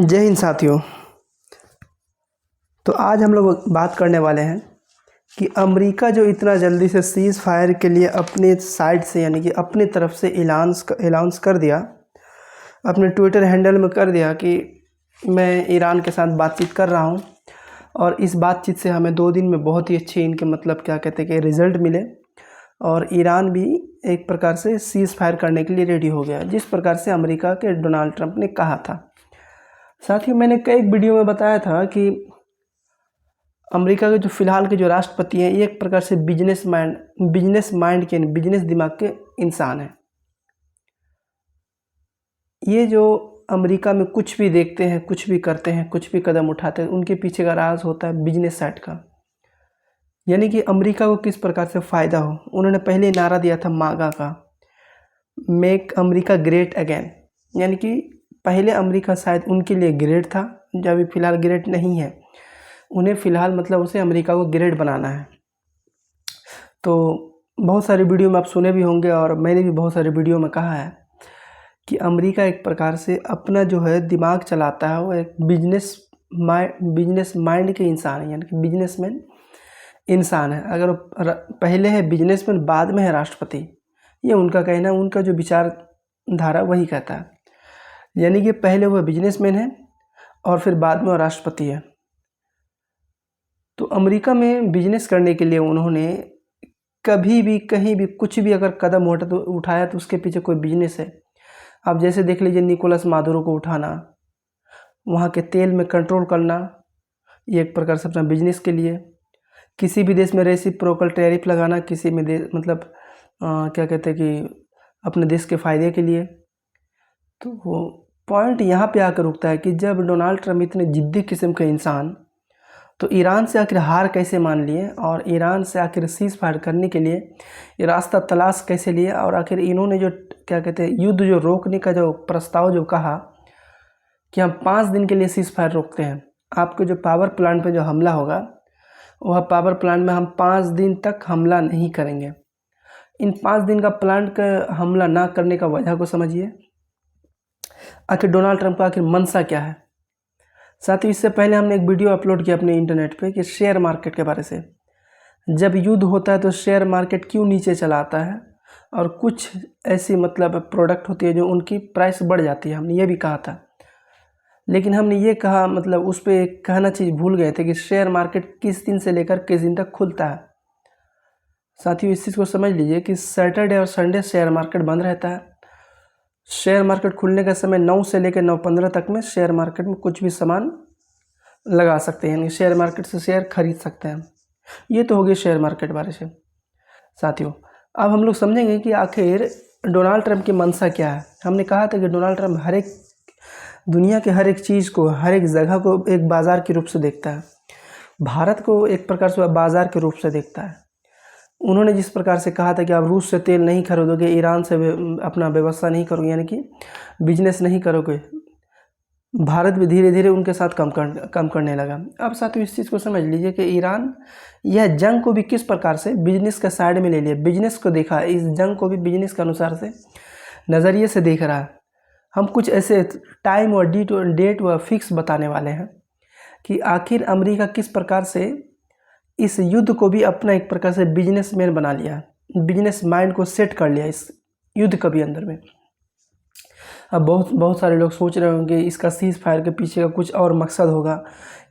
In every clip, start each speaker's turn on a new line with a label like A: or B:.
A: जय हिंद साथियों। तो आज हम लोग बात करने वाले हैं कि अमेरिका जो इतना जल्दी से सीज़ फायर के लिए अपने साइड से यानी कि अपनी तरफ से ऐलान कर दिया, अपने ट्विटर हैंडल में कर दिया कि मैं ईरान के साथ बातचीत कर रहा हूं और इस बातचीत से हमें 2 दिन में बहुत ही अच्छे इनके क्या कहते हैं कि रिज़ल्ट मिले और ईरान भी एक प्रकार से सीज़ फायर करने के लिए रेडी हो गया, जिस प्रकार से अमेरिका के डोनाल्ड ट्रंप ने कहा था। साथियों, मैंने कई वीडियो में बताया था कि अमेरिका के जो फ़िलहाल के जो राष्ट्रपति हैं, ये एक प्रकार से बिजनेस माइंड के बिजनेस दिमाग के इंसान हैं। ये जो अमेरिका में कुछ भी देखते हैं, कुछ भी करते हैं, कुछ भी कदम उठाते हैं, उनके पीछे का राज होता है बिजनेस साइड का, यानी कि अमेरिका को किस प्रकार से फ़ायदा हो। उन्होंने पहले नारा दिया था मागा का, मेक अमेरिका ग्रेट अगेन, यानी कि पहले अमेरिका शायद उनके लिए ग्रेट था, जब अभी फ़िलहाल ग्रेट नहीं है, उन्हें फ़िलहाल उसे अमेरिका को ग्रेट बनाना है। तो बहुत सारे वीडियो में आप सुने भी होंगे और मैंने भी बहुत सारे वीडियो में कहा है कि अमेरिका एक प्रकार से अपना जो है दिमाग चलाता है, वो एक बिजनेस माइंड के इंसान है, यानी कि बिजनेसमैन इंसान है। अगर पहले है बिजनेसमैन, बाद में है राष्ट्रपति, ये उनका कहना, उनका जो विचारधारा वही कहता है, यानी कि पहले वो बिजनेसमैन है और फिर बाद में वो राष्ट्रपति है। तो अमेरिका में बिजनेस करने के लिए उन्होंने कभी भी कहीं भी कुछ भी अगर कदम उठाया तो उसके पीछे कोई बिजनेस है। आप जैसे देख लीजिए, निकोलस मादुरो को उठाना, वहाँ के तेल में कंट्रोल करना, ये एक प्रकार से अपना बिजनेस के लिए। किसी भी देश में रेसिप्रोकल टैरिफ लगाना, किसी में क्या कहते हैं कि अपने देश के फ़ायदे के लिए। तो वो पॉइंट यहाँ पे आकर रुकता है कि जब डोनाल्ड ट्रंप इतने ज़िद्दी किस्म के इंसान तो ईरान से आखिर हार कैसे मान लिए और ईरान से आखिर सीज़ फायर करने के लिए ये रास्ता तलाश कैसे लिए, और आखिर इन्होंने जो क्या कहते हैं युद्ध जो रोकने का जो प्रस्ताव जो कहा कि हम 5 दिन के लिए सीज़ फायर रोकते हैं, आपके जो पावर प्लांट पे जो हमला होगा वह पावर प्लांट में हम 5 दिन तक हमला नहीं करेंगे। इन 5 दिन का प्लांट का हमला ना करने का वजह को समझिए, आखिर डोनाल्ड ट्रंप का आखिर मंशा क्या है। साथ ही इससे पहले हमने एक वीडियो अपलोड किया अपने इंटरनेट पे कि शेयर मार्केट के बारे से, जब युद्ध होता है तो शेयर मार्केट क्यों नीचे चला आता है और कुछ ऐसी प्रोडक्ट होती है जो उनकी प्राइस बढ़ जाती है। हमने ये भी कहा था, लेकिन हमने ये कहा उस पर एक कहना चीज़ भूल गए थे कि शेयर मार्केट किस दिन से लेकर किस दिन तक खुलता है। साथियों, इस चीज़ को समझ लीजिए कि सैटरडे और संडे शेयर मार्केट बंद रहता है। शेयर मार्केट खुलने का समय 9 से लेकर 9:15 तक में शेयर मार्केट में कुछ भी सामान लगा सकते हैं, यानी शेयर मार्केट से शेयर खरीद सकते हैं। ये तो हो गई शेयर मार्केट बारे से। साथियों, अब हम लोग समझेंगे कि आखिर डोनाल्ड ट्रंप की मंशा क्या है। हमने कहा था कि डोनाल्ड ट्रंप दुनिया के हर एक चीज़ को, हर एक जगह को एक बाज़ार के रूप से देखता है। भारत को एक प्रकार से बाज़ार के रूप से देखता है। उन्होंने जिस प्रकार से कहा था कि आप रूस से तेल नहीं खरीदोगे, ईरान से अपना व्यवस्था नहीं करोगे, यानी कि बिजनेस नहीं करोगे, भारत भी धीरे धीरे उनके साथ कम करने लगा। अब साथियों, इस चीज़ को समझ लीजिए कि ईरान यह जंग को भी किस प्रकार से बिजनेस के साइड में ले लिया, बिजनेस को देखा, इस जंग को भी बिजनेस के अनुसार से नज़रिए से देख रहा है। हम कुछ ऐसे टाइम और डेट व फिक्स बताने वाले हैं कि आखिर अमेरिका किस प्रकार से इस युद्ध को भी अपना एक प्रकार से बिजनेसमैन बना लिया, बिजनेस माइंड को सेट कर लिया इस युद्ध के भी अंदर में। अब बहुत सारे लोग सोच रहे होंगे इसका सीज़ फायर के पीछे का कुछ और मकसद होगा।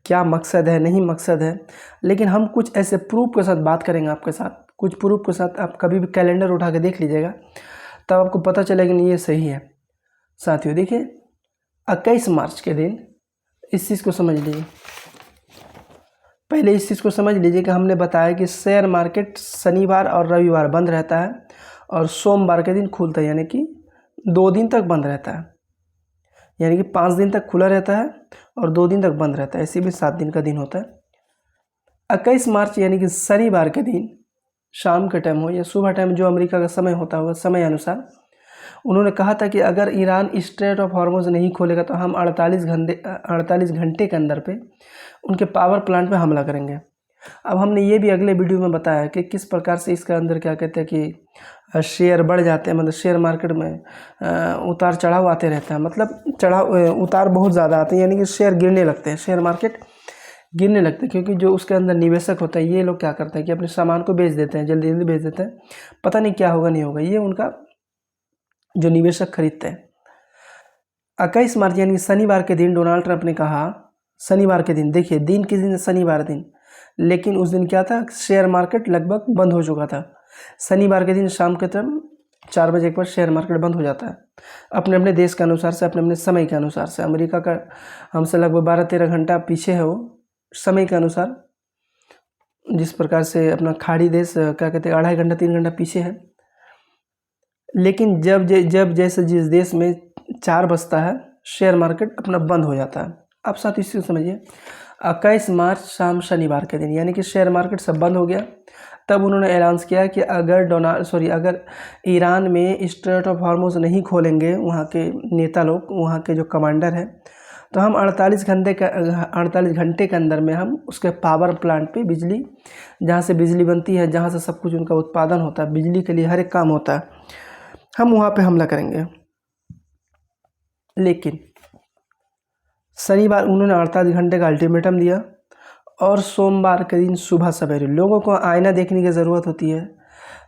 A: क्या मकसद है, नहीं मकसद है, लेकिन हम कुछ ऐसे प्रूफ के साथ बात करेंगे आपके साथ, कुछ प्रूफ के साथ। आप कभी भी कैलेंडर उठा के देख लीजिएगा, तब आपको पता चलेगा कि ये सही है। साथियों देखिए, 21 मार्च के दिन इस चीज़ को समझ लीजिए। पहले इस चीज़ को समझ लीजिए कि हमने बताया कि शेयर मार्केट शनिवार और रविवार बंद रहता है और सोमवार के दिन खुलता है, यानी कि 2 दिन तक बंद रहता है, यानी कि 5 दिन तक खुला रहता है और 2 दिन तक बंद रहता है। ऐसे भी 7 दिन का दिन होता है। 21 मार्च यानी कि शनिवार के दिन शाम के टाइम हो या सुबह टाइम, जो अमेरिका का समय होता होगा, समय अनुसार उन्होंने कहा था कि अगर ईरान स्ट्रेट ऑफ हॉर्मुज़ नहीं खोलेगा तो हम 48 घंटे के अंदर पे उनके पावर प्लांट में हमला करेंगे। अब हमने ये भी अगले वीडियो में बताया कि किस प्रकार से इसके अंदर क्या कहते हैं कि शेयर बढ़ जाते हैं, मतलब शेयर मार्केट में उतार चढ़ाव आते रहता है, मतलब उतार बहुत ज़्यादा आते हैं, यानी कि शेयर गिरने लगते हैं, शेयर मार्केट गिरने लगते हैं। क्योंकि जो उसके अंदर निवेशक होता है, ये लोग क्या करते हैं कि अपने सामान को बेच देते हैं, जल्दी जल्दी बेच देते हैं, पता नहीं क्या होगा नहीं होगा, ये उनका जो निवेशक खरीदते हैं। 21 मार्च यानी कि शनिवार के दिन डोनाल्ड ट्रंप ने कहा, शनिवार के दिन, देखिए दिन किस दिन, शनिवार दिन, लेकिन उस दिन क्या था, शेयर मार्केट लगभग बंद हो चुका था। शनिवार के दिन शाम के टाइम 4 बजे के बाद शेयर मार्केट बंद हो जाता है, अपने अपने देश के अनुसार से, अपने अपने समय के अनुसार से। अमेरिका का हमसे लगभग 12-13 घंटा पीछे है वो समय के अनुसार, जिस प्रकार से अपना खाड़ी देश क्या कहते हैं 2.5 घंटा 3 घंटा पीछे है। लेकिन जब जैसे जिस देश में 4 बजता है, शेयर मार्केट अपना बंद हो जाता है। अब साथ इसी को समझिए, 21 मार्च शाम शनिवार के दिन, यानी कि शेयर मार्केट सब बंद हो गया। तब उन्होंने ऐलान किया कि अगर ईरान में स्ट्रेट ऑफ हॉर्मुज़ नहीं खोलेंगे वहाँ के नेता लोग, वहाँ के जो कमांडर हैं, तो हम 48 घंटे के अंदर में हम उसके पावर प्लांट पे बिजली, जहाँ से बिजली बनती है, जहाँ से सब कुछ उनका उत्पादन होता है, बिजली के लिए हर एक काम होता है, हम वहाँ पे हमला करेंगे। लेकिन शनिवार उन्होंने 48 घंटे का अल्टीमेटम दिया, और सोमवार के दिन सुबह सवेरे, लोगों को आईना देखने की ज़रूरत होती है,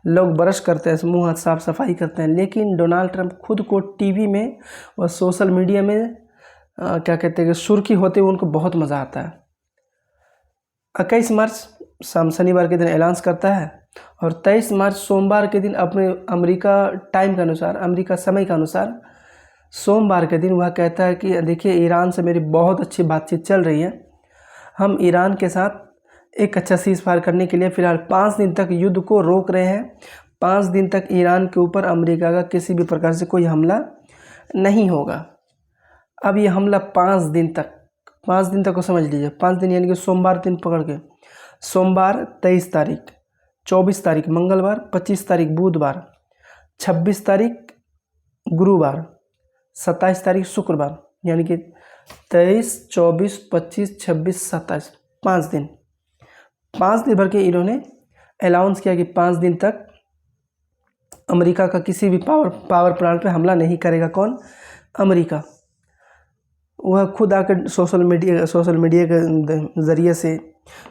A: लोग ब्रश करते हैं, मुँह हाथ साफ सफाई करते हैं, लेकिन डोनाल्ड ट्रंप खुद को टीवी में और सोशल मीडिया में क्या कहते हैं कि सुर्खी होते हुए उनको बहुत मज़ा आता है। 21 मार्च शाम शनिवार के दिन ऐलान करता है, और 23 मार्च सोमवार के दिन अपने अमेरिका टाइम के अनुसार, अमेरिका समय के अनुसार सोमवार के दिन वह कहता है कि देखिए ईरान से मेरी बहुत अच्छी बातचीत चल रही है, हम ईरान के साथ एक अच्छा सीज़ फायर करने के लिए फ़िलहाल 5 दिन तक युद्ध को रोक रहे हैं। 5 दिन तक ईरान के ऊपर अमेरिका का किसी भी प्रकार से कोई हमला नहीं होगा। अब ये हमला 5 दिन तक को समझ लीजिए, 5 दिन यानी कि सोमवार दिन पकड़ के, सोमवार 23 तारीख, 24 तारीख मंगलवार, 25 तारीख बुधवार, 26 तारीख गुरुवार, 27 तारीख शुक्रवार, यानी कि 23, 24, 25, 26, 27, 5 दिन भर के इन्होंने अनाउंस किया कि 5 दिन तक अमेरिका का किसी भी पावर प्लांट पे हमला नहीं करेगा। कौन? अमेरिका। वह खुद आकर सोशल मीडिया के ज़रिए से,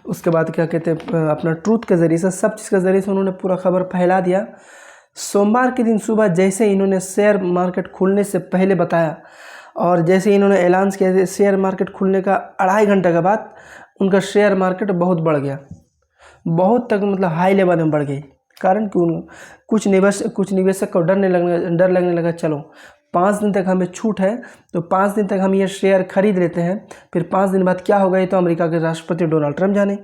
A: उसके बाद क्या कहते हैं अपना ट्रूथ के ज़रिए से, सब चीज़ के ज़रिए से उन्होंने पूरा खबर फैला दिया। सोमवार के दिन सुबह जैसे इन्होंने शेयर मार्केट खुलने से पहले बताया, और जैसे इन्होंने ऐलान किया, शेयर मार्केट खुलने का 2.5 घंटे के बाद उनका शेयर मार्केट बहुत बढ़ गया, बहुत तक मतलब हाई लेवल में बढ़ गई। कारण कि कुछ निवेशक को डर लगने लगा, चलो 5 दिन तक हमें छूट है, तो 5 दिन तक हम ये शेयर खरीद लेते हैं, फिर 5 दिन बाद क्या होगा ये तो अमेरिका के राष्ट्रपति डोनाल्ड ट्रंप जाने।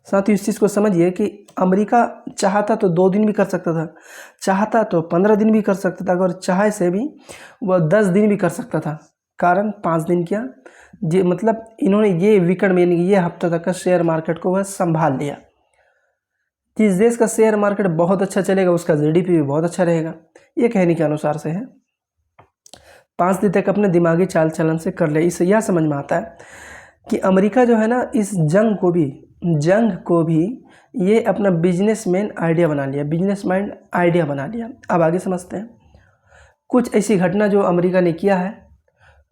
A: साथ ही इस चीज़ को समझिए कि अमेरिका चाहता तो 2 दिन भी कर सकता था, चाहता तो 15 दिन भी कर सकता था, अगर चाहे से भी वह 10 दिन भी कर सकता था। कारण 5 दिन किया, ये मतलब इन्होंने ये वीकेंड में, यानी कि ये हफ्ता तक का शेयर मार्केट को वह संभाल लिया। जिस देश का शेयर मार्केट बहुत अच्छा चलेगा उसका जीडीपी भी बहुत अच्छा रहेगा, ये कहने के अनुसार से है। 5 दिन तक अपने दिमागी चाल चलन से कर ले। इससे यह समझ में आता है कि अमेरिका जो है ना, इस जंग को भी ये अपना बिजनेसमैन आइडिया बना लिया। अब आगे समझते हैं कुछ ऐसी घटना जो अमेरिका ने किया है,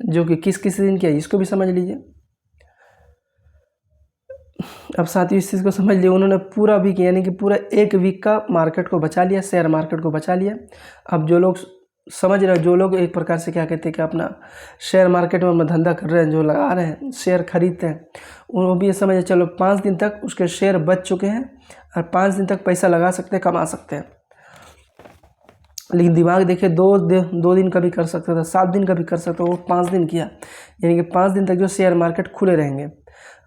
A: जो कि किस दिन किया, इसको भी समझ लीजिए। अब साथियों इस चीज़ को समझ लिया, उन्होंने पूरा वीक, यानी कि पूरा 1 वीक का मार्केट को बचा लिया, शेयर मार्केट को बचा लिया। अब जो लोग समझ रहे हैं, जो लोग एक प्रकार से क्या कहते हैं कि अपना शेयर मार्केट में अपना धंधा कर रहे हैं, जो लगा रहे हैं, शेयर खरीदते हैं, उनको भी ये समझे चलो 5 दिन तक उसके शेयर बच चुके हैं और 5 दिन तक पैसा लगा सकते हैं, कमा सकते हैं। लेकिन दिमाग देखिए, 2 दिन का भी कर सकता था, 7 दिन का भी कर सकता था, वो 5 दिन किया, यानी कि 5 दिन तक जो शेयर मार्केट खुले रहेंगे।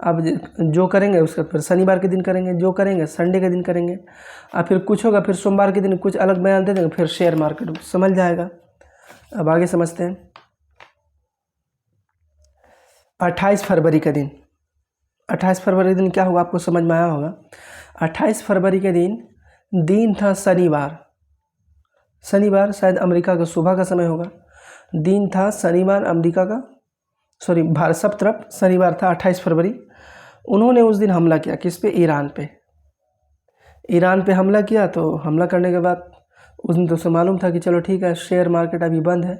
A: अब जो करेंगे उसका फिर शनिवार के दिन करेंगे, जो करेंगे संडे के दिन करेंगे, और फिर कुछ होगा फिर सोमवार के दिन कुछ अलग बयान दे देंगे, फिर शेयर मार्केट समझ जाएगा। अब आगे समझते हैं। 28 फरवरी के दिन, 28 फरवरी के दिन क्या होगा आपको समझ में आया होगा। 28 फरवरी के दिन था शनिवार, शायद अमेरिका का सुबह का समय होगा। दिन था शनिवार, अमेरिका का, सब तरफ शनिवार था 28 फरवरी। उन्होंने उस दिन हमला किया, किस पे? ईरान पे। ईरान पे हमला किया। तो हमला करने के बाद उस दिन तो उसे मालूम था कि चलो ठीक है, शेयर मार्केट अभी बंद है,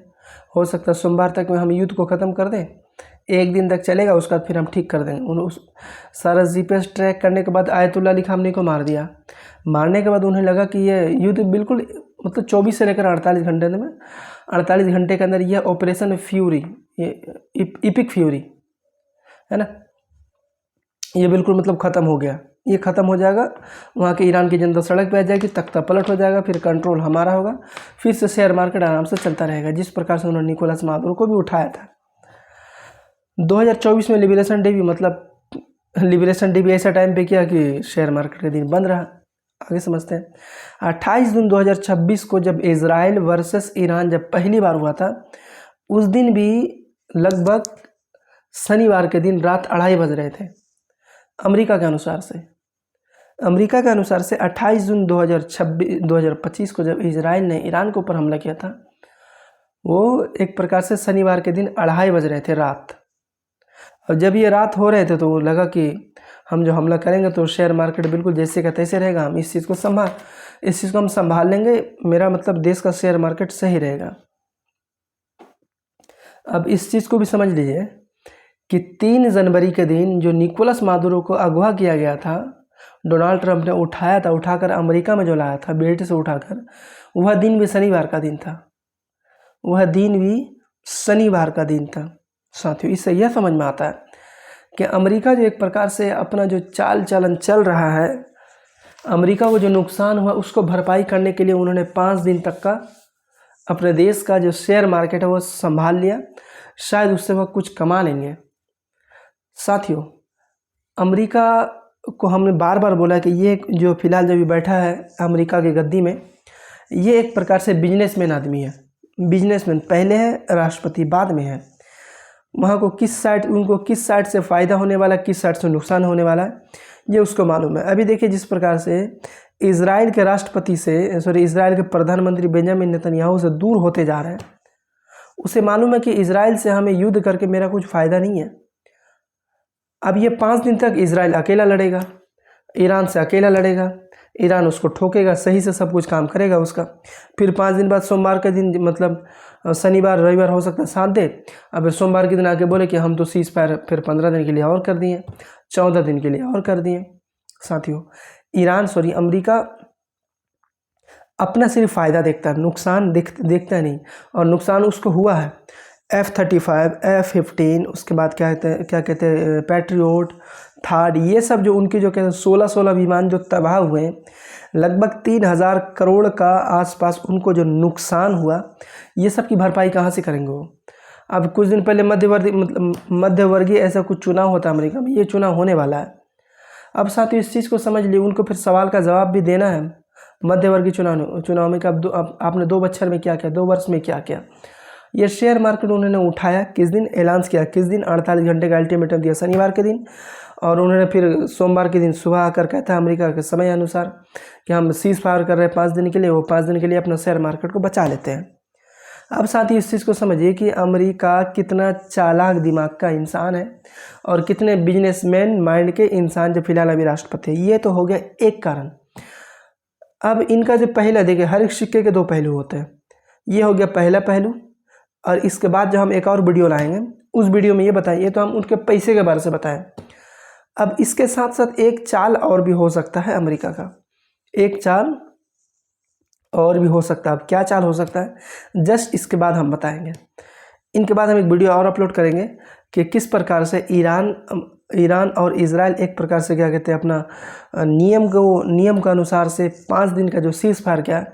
A: हो सकता है सोमवार तक में हम युद्ध को ख़त्म कर दें, एक दिन तक चलेगा, उसके बाद फिर हम ठीक कर देंगे। उस सारा जीपीएस ट्रैक करने के बाद आयतुल्ला अली खामनी को मार दिया। मारने के बाद उन्हें लगा कि ये युद्ध बिल्कुल मतलब 24 से लेकर 48 घंटे में 48 घंटे के अंदर यह ऑपरेशन फ्यूरी, ये इपिक फ्यूरी है ना, ये बिल्कुल मतलब ख़त्म हो गया, ये ख़त्म हो जाएगा। वहाँ के ईरान की जनता सड़क पे आ जाएगी, तख्ता पलट हो जाएगा, फिर कंट्रोल हमारा होगा, फिर से शेयर मार्केट आराम से चलता रहेगा। जिस प्रकार से उन्होंने निकोलस मादुरो को भी उठाया था। 2024 में लिबरेशन डे भी, मतलब लिबरेशन डे भी ऐसा टाइम पे किया कि शेयर मार्केट के दिन बंद रहा। आगे समझते हैं। 28 जून 2026 को जब इजराइल वर्सेस ईरान जब पहली बार हुआ था, उस दिन भी लगभग शनिवार के दिन रात 2:30 बज रहे थे अमेरिका के अनुसार से। 28 जून 2025 को जब इजराइल ने ईरान के ऊपर हमला किया था, वो एक प्रकार से शनिवार के दिन 2:30 बज रहे थे रात। और जब ये रात हो रहे थे तो लगा कि हम जो हमला करेंगे तो शेयर मार्केट बिल्कुल जैसे का तैसे रहेगा, हम इस चीज़ को हम संभाल लेंगे, मेरा मतलब देश का शेयर मार्केट सही रहेगा। अब इस चीज़ को भी समझ लीजिए कि 3 जनवरी के दिन जो निकोलस मादुरो को अगवा किया गया था, डोनाल्ड ट्रंप ने उठाया था, उठाकर अमेरिका में जो लाया था बेल्ट से उठाकर, वह दिन भी शनिवार का दिन था। साथियों, इससे यह समझ में आता है कि अमेरिका जो एक प्रकार से अपना जो चाल चलन चल रहा है, अमेरिका को जो नुकसान हुआ उसको भरपाई करने के लिए उन्होंने 5 दिन तक का अपने देश का जो शेयर मार्केट है वो संभाल लिया। शायद उससे वह कुछ कमा लेंगे। साथियों, अमेरिका को हमने बार बार बोला कि ये जो फिलहाल जब बैठा है अमेरिका की गद्दी में, ये एक प्रकार से बिजनेसमैन आदमी है। बिजनेसमैन पहले है, राष्ट्रपति बाद में है। वहाँ को उनको किस साइड से फ़ायदा होने वाला है, किस साइड से नुकसान होने वाला है, ये उसको मालूम है। अभी देखिए जिस प्रकार से इजराइल के प्रधानमंत्री बेंजामिन नेतन्याहू से दूर होते जा रहे हैं, उसे मालूम है कि इजराइल से हमें युद्ध करके मेरा कुछ फ़ायदा नहीं है। अब ये 5 दिन तक इजराइल अकेला लड़ेगा, ईरान से अकेला लड़ेगा, ईरान उसको ठोकेगा, सही से सब कुछ काम करेगा उसका। फिर 5 दिन बाद सोमवार के दिन, मतलब शनिवार रविवार हो सकता है साथ दे, अब सोमवार के दिन आके बोले कि हम तो सीज फायर फिर 15 दिन के लिए और कर दिए, 14 दिन के लिए और कर दिए। साथियों, अमेरिका अपना सिर्फ फ़ायदा देखता है, नुकसान देखता नहीं। और नुकसान उसको हुआ है। F-35, F-15, उसके बाद क्या कहते हैं पैट्रियोट, थार्ड, ये सब जो उनके जो कहते हैं 16 विमान जो तबाह हुए, लगभग 3000 करोड़ का आसपास उनको जो नुकसान हुआ, ये सब की भरपाई कहाँ से करेंगे वो? अब कुछ दिन पहले मध्यवर्गीय ऐसा कुछ चुनाव होता है अमेरिका में, ये चुनाव होने वाला है। अब साथियों इस चीज़ को समझ लिए, उनको फिर सवाल का जवाब भी देना है मध्यवर्गीय चुनाव में कि आपने 2 बछर में क्या किया, 2 वर्ष में क्या किया। ये शेयर मार्केट उन्होंने उठाया, किस दिन ऐलान किया, किस दिन 48 घंटे का अल्टीमेटम दिया, शनिवार के दिन। और उन्होंने फिर सोमवार के दिन सुबह आकर कहता है अमेरिका के समय अनुसार कि हम सीज फायर कर रहे हैं 5 दिन के लिए, वो 5 दिन के लिए अपना शेयर मार्केट को बचा लेते हैं। अब साथ ही इस चीज़ को समझिए कि अमेरिका कितना चालाक दिमाग का इंसान है और कितने बिजनेसमैन माइंड के इंसान जो फिलहाल अभी राष्ट्रपति है। ये तो हो गया एक कारण। अब इनका जो पहला देखिए, हर एक सिक्के के 2 पहलू होते हैं। ये हो गया पहला पहलू। और इसके बाद जो हम एक और वीडियो लाएंगे, उस वीडियो में ये बताएं, ये तो हम उनके पैसे के बारे से बताएं। अब इसके साथ साथ एक चाल और भी हो सकता है अमेरिका का, एक चाल और भी हो सकता है। अब क्या चाल हो सकता है जस्ट इसके बाद हम बताएंगे। इनके बाद हम एक वीडियो और अपलोड करेंगे कि किस प्रकार से ईरान और इजराइल एक प्रकार से क्या कहते हैं अपना नियम के अनुसार से 5 दिन का जो सीज फायर किया,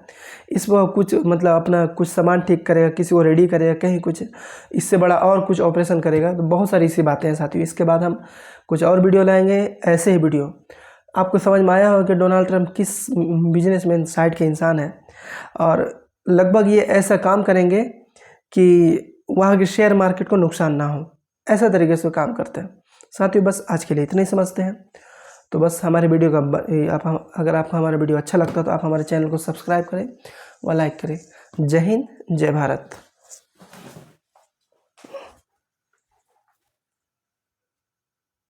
A: इस पर कुछ मतलब अपना कुछ सामान ठीक करेगा, किसी को रेडी करेगा, कहीं कुछ इससे बड़ा और कुछ ऑपरेशन करेगा। तो बहुत सारी ऐसी बातें हैं साथियों। इसके बाद हम कुछ और वीडियो लाएंगे, ऐसे ही वीडियो। आपको समझ में आया होगा कि डोनाल्ड ट्रंप किस बिजनेसमैन साइड के इंसान हैं, और लगभग ये ऐसा काम करेंगे कि वहाँ के शेयर मार्केट को नुकसान ना हो, ऐसा तरीके से काम करते हैं। साथियों बस आज के लिए इतना ही समझते हैं। तो बस हमारे वीडियो का अगर आपको हमारा वीडियो अच्छा लगता है तो आप हमारे चैनल को सब्सक्राइब करें व लाइक करें। जय हिंद, जय भारत।